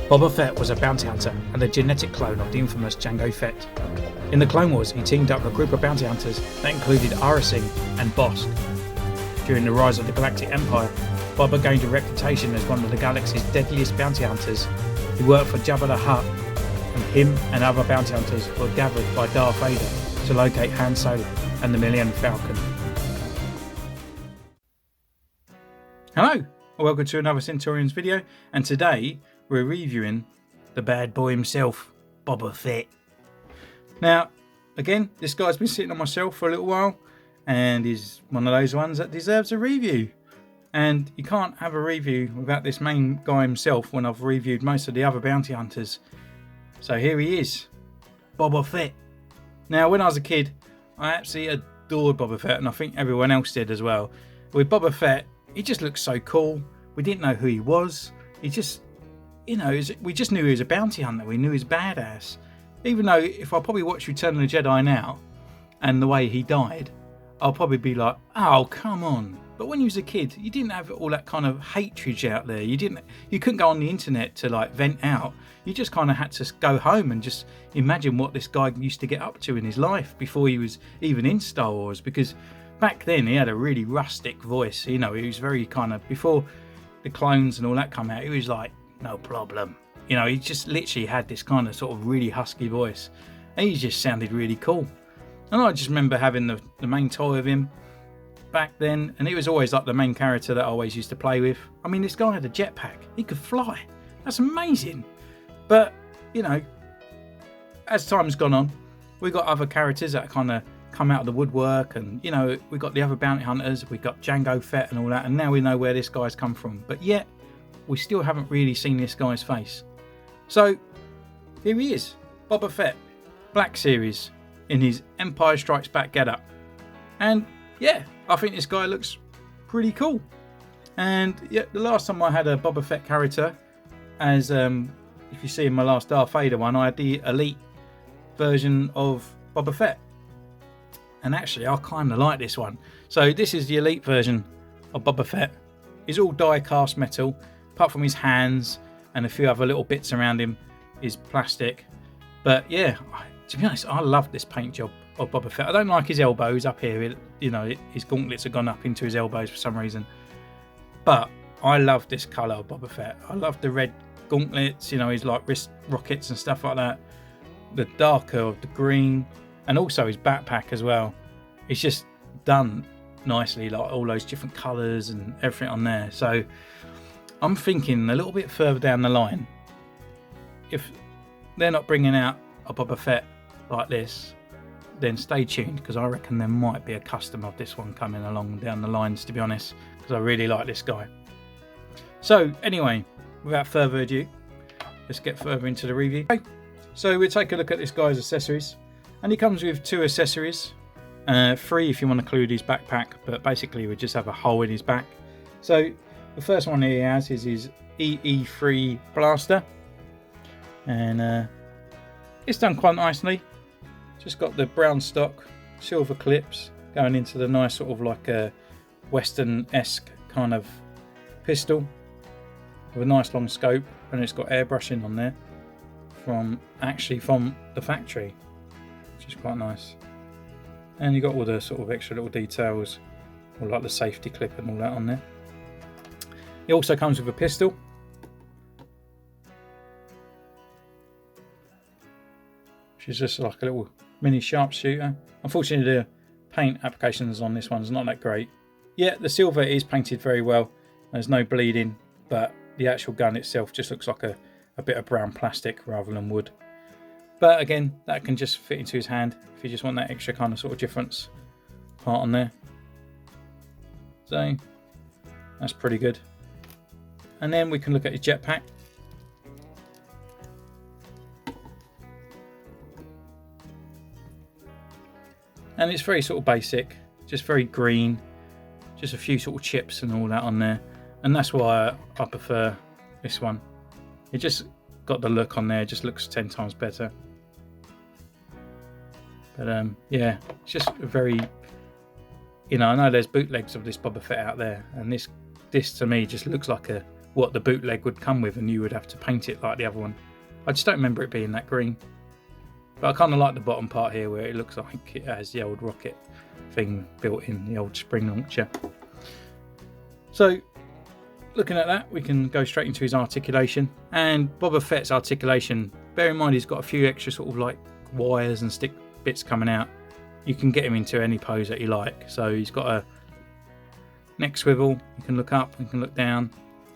Boba Fett was a bounty hunter and a genetic clone of the infamous Jango Fett. In the Clone Wars, he teamed up with a group of bounty hunters that included Aurra Sing and Bossk. During the rise of the Galactic Empire, Boba gained a reputation as one of the galaxy's deadliest bounty hunters. He worked for Jabba the Hutt, and him and other bounty hunters were gathered by Darth Vader to locate Han Solo and the Millennium Falcon. Hello, and welcome to another Centaurians video, and today we're reviewing the bad boy himself, Boba Fett. Now, again, this guy's been sitting on my shelf for a little while, and is one of those ones that deserves a review. And you can't have a review without this main guy himself when I've reviewed most of the other bounty hunters. So here he is, Boba Fett. Now, when I was a kid, I absolutely adored Boba Fett, and I think everyone else did as well. With Boba Fett, he just looked so cool. We didn't know who he was. He just, we just knew he was a bounty hunter. We knew he was badass. Even though if I probably watch Return of the Jedi now, and the way he died, I'll probably be like, oh, come on. But when you was a kid, you didn't have all that kind of hatred out there. You couldn't go on the internet to like vent out. You just kind of had to go home and just imagine what this guy used to get up to in his life before he was even in Star Wars. Because back then he had a really rustic voice. He was very kind of, before the clones and all that come out, he was like, no problem. He just literally had this kind of sort of really husky voice. And he just sounded really cool. And I just remember having the main toy of him back then, and he was always like the main character that I always used to play with. I mean, this guy had a jetpack. He could fly. That's amazing. But, as time's gone on, we got other characters that kind of come out of the woodwork, and, we got the other bounty hunters, we got Jango Fett and all that, and now we know where this guy's come from. But yet, we still haven't really seen this guy's face. So, here he is, Boba Fett, Black Series, in his Empire Strikes Back getup. And yeah, I think this guy looks pretty cool. And yeah, the last time I had a Boba Fett character, as if you see in my last Darth Vader one, I had the Elite version of Boba Fett. And actually, I kind of like this one. So this is the Elite version of Boba Fett. He's all die-cast metal, apart from his hands and a few other little bits around him is plastic. But yeah, to be honest, I love this paint job of Boba Fett. I don't like his elbows up here. His gauntlets have gone up into his elbows for some reason. But I love this colour of Boba Fett. I love the red gauntlets, his like wrist rockets and stuff like that. The darker of the green, and also his backpack as well. It's just done nicely, like all those different colours and everything on there. So I'm thinking a little bit further down the line, if they're not bringing out a Boba Fett like this, then stay tuned, because I reckon there might be a custom of this one coming along down the lines, to be honest, because I really like this guy. So anyway, without further ado, let's get further into the review. Okay, so we'll take a look at this guy's accessories, and he comes with 2 accessories, 3 if you want to include his backpack, but basically we just have a hole in his back. So the first one he has is his EE3 blaster, and it's done quite nicely. Just got the brown stock silver clips going into the nice sort of like a Western-esque kind of pistol with a nice long scope, and it's got airbrushing on there from the factory, which is quite nice. And you got all the sort of extra little details, or like the safety clip and all that on there. It also comes with a pistol, which is just like a little mini sharpshooter. Unfortunately, the paint applications on this one's not that great. Yeah, the silver is painted very well. There's no bleeding, but the actual gun itself just looks like a bit of brown plastic rather than wood. But again, that can just fit into his hand if you just want that extra kind of sort of difference part on there. So that's pretty good. And then we can look at his jetpack. And it's very sort of basic, just very green, just a few sort of chips and all that on there. And that's why I prefer this one. It just got the look on there, it just looks 10 times better. But yeah, it's just a very, I know there's bootlegs of this Boba Fett out there, and this to me just looks like a what the bootleg would come with, and you would have to paint it like the other one. I just don't remember it being that green. But I kind of like the bottom part here where it looks like it has the old rocket thing built in, the old spring launcher. So looking at that, we can go straight into his articulation. And Boba Fett's articulation, bear in mind he's got a few extra sort of like wires and stick bits coming out. You can get him into any pose that you like. So he's got a neck swivel, you can look up, you can look down.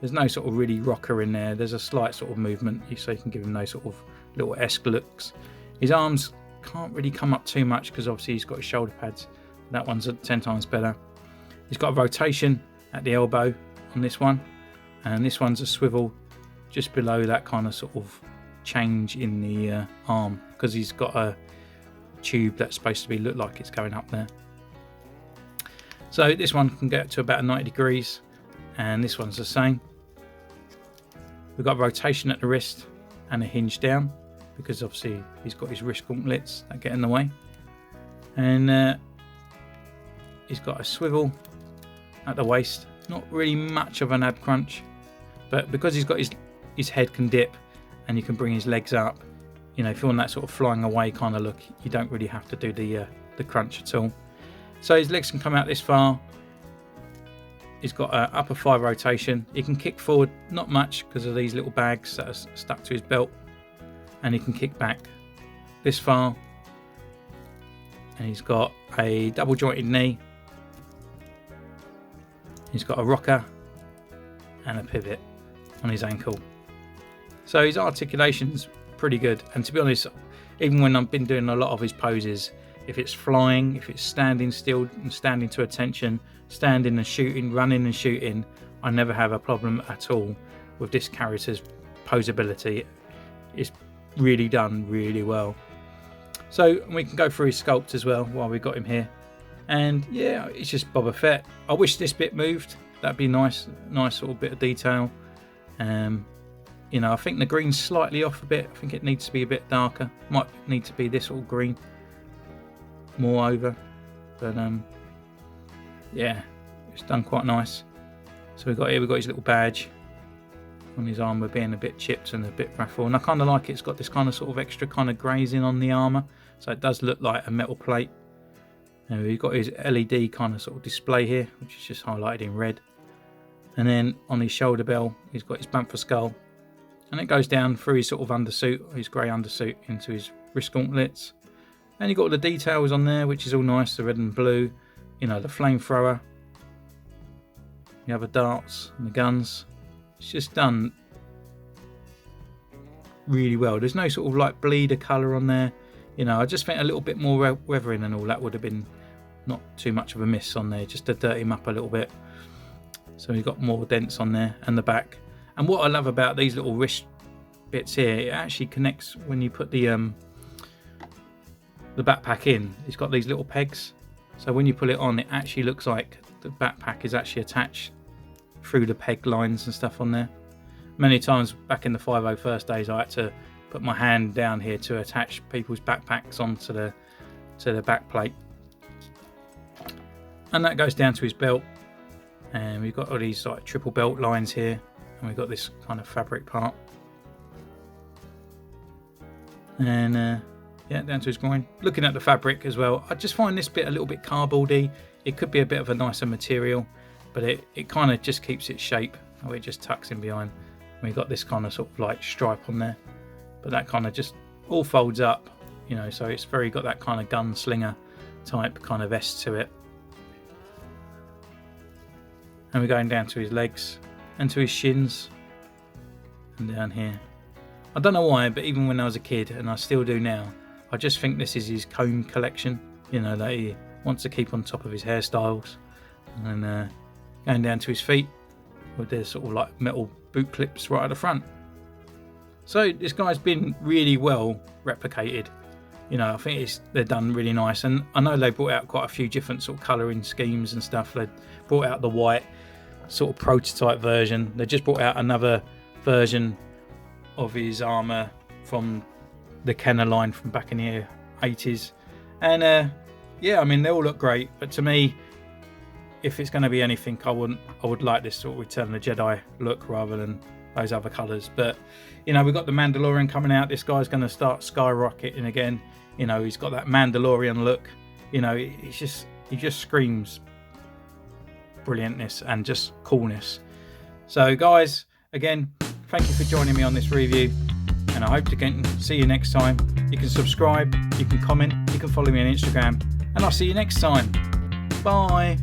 There's no sort of really rocker in there. There's a slight sort of movement, so you can give him those sort of little esque looks. His arms can't really come up too much because obviously he's got his shoulder pads. That one's 10 times better. He's got a rotation at the elbow on this one, and this one's a swivel just below that kind of sort of change in the arm, because he's got a tube that's supposed to be look like it's going up there. So this one can get to about 90 degrees, and this one's the same. We've got rotation at the wrist and a hinge down, because obviously he's got his wrist gauntlets that get in the way. And he's got a swivel at the waist. Not really much of an ab crunch, but because he's got his head can dip and you can bring his legs up, you know, if you want that sort of flying away kind of look, you don't really have to do the crunch at all. So his legs can come out this far. He's got an upper thigh rotation. He can kick forward, not much because of these little bags that are stuck to his belt. And he can kick back this far. And he's got a double jointed knee. He's got a rocker and a pivot on his ankle. So his articulation's pretty good. And to be honest, even when I've been doing a lot of his poses, if it's flying, if it's standing still and standing to attention, standing and shooting, running and shooting, I never have a problem at all with this character's posability. It's really done really well. So we can go through his sculpt as well while we got him here. And yeah, it's just Boba Fett. I wish this bit moved. That'd be nice sort of bit of detail. You know, I think the green's slightly off a bit. I think it needs to be a bit darker. Might need to be this sort of green more over. But yeah, it's done quite nice. So we've got his little badge on his armour being a bit chipped and a bit raffle, and I kind of like it. It's got this kind of sort of extra kind of grazing on the armour, so it does look like a metal plate. And we've got his LED kind of sort of display here, which is just highlighted in red. And then on his shoulder bell, he's got his bumper skull, and it goes down through his sort of undersuit, his grey undersuit, into his wrist gauntlets. And you've got all the details on there, which is all nice, the red and blue, you know, the flamethrower, the other darts and the guns. It's just done really well. There's no sort of like bleeder colour on there. You know, I just think a little bit more weathering and all that would have been not too much of a miss on there, just to dirty him up a little bit. So we've got more dents on there and the back. And what I love about these little wrist bits here, it actually connects when you put the backpack in. It's got these little pegs. So when you pull it on, it actually looks like the backpack is actually attached through the peg lines and stuff on there. Many times back in the 501st days, I had to put my hand down here to attach people's backpacks onto the back plate. And that goes down to his belt. And we've got all these like triple belt lines here, and we've got this kind of fabric part. And yeah, down to his groin. Looking at the fabric as well, I just find this bit a little bit cardboardy. It could be a bit of a nicer material, but it kind of just keeps its shape. Oh, it just tucks in behind. We've got this kind of sort of like stripe on there, but that kind of just all folds up, you know, so it's very got that kind of gunslinger type kind of vest to it. And we're going down to his legs and to his shins and down here. I don't know why, but even when I was a kid, and I still do now, I just think this is his comb collection, you know, that he wants to keep on top of his hairstyles. And then going down to his feet with their sort of like metal boot clips right at the front. So this guy's been really well replicated. You know, I think they're done really nice. And I know they brought out quite a few different sort of colouring schemes and stuff. They brought out the white sort of prototype version. They just brought out another version of his armour from the Kenner line from back in the 80s. And yeah, I mean, they all look great. But to me, if it's going to be anything, I would like this sort of Return of the Jedi look rather than those other colours. But you know, we've got the Mandalorian coming out. This guy's going to start skyrocketing again. You know, he's got that Mandalorian look. You know, he just screams brilliantness and just coolness. So guys, again, thank you for joining me on this review, and I hope to see you next time. You can subscribe, you can comment, you can follow me on Instagram, and I'll see you next time. Bye.